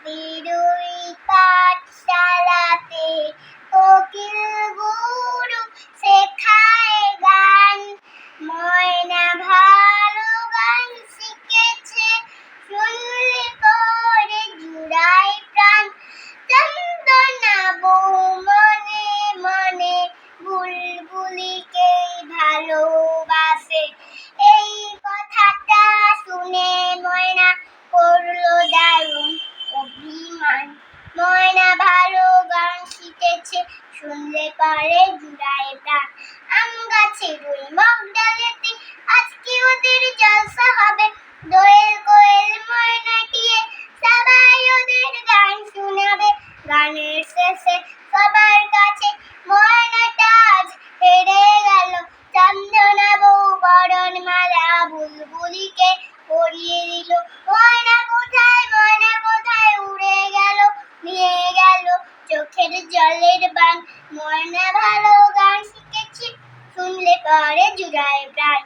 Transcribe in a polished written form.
বিরুই পাঠশালাতে কোকিল গুরু শেখায় গান। ময়না ভালো গান শিখেছে, শুনলে পরে জুড়ায় প্রাণ। চন্দনা বউ মনে মনে বুলবুলিকে ভালোবাসে। এই কথাটা শুনে ময়না করলো দারুণ অভিমান। ময়না ভালো গান শিখেছে, শুনলে পরে জুড়ায় প্রাণ। আম গাছের ওই মগ ডালেতে আজকে ওদের জলসা হবে। দোয়েল কোয়েল ময়নাটিয়ে সবাই ওদের গান শোনাবে। গানের শেষে সবার কাছে ময়নাটা আজ হেরে গেল। চন্দনা বউ বরণমালা বুলবুলিকে পরিয়ে দিল। ময়না কোথায় উড়ে গেল, নিয়ে গেল চোখের জলের বান। ময়না ভালো গান শিখেছে, শুনলে পরে জুড়ায় প্রাণ।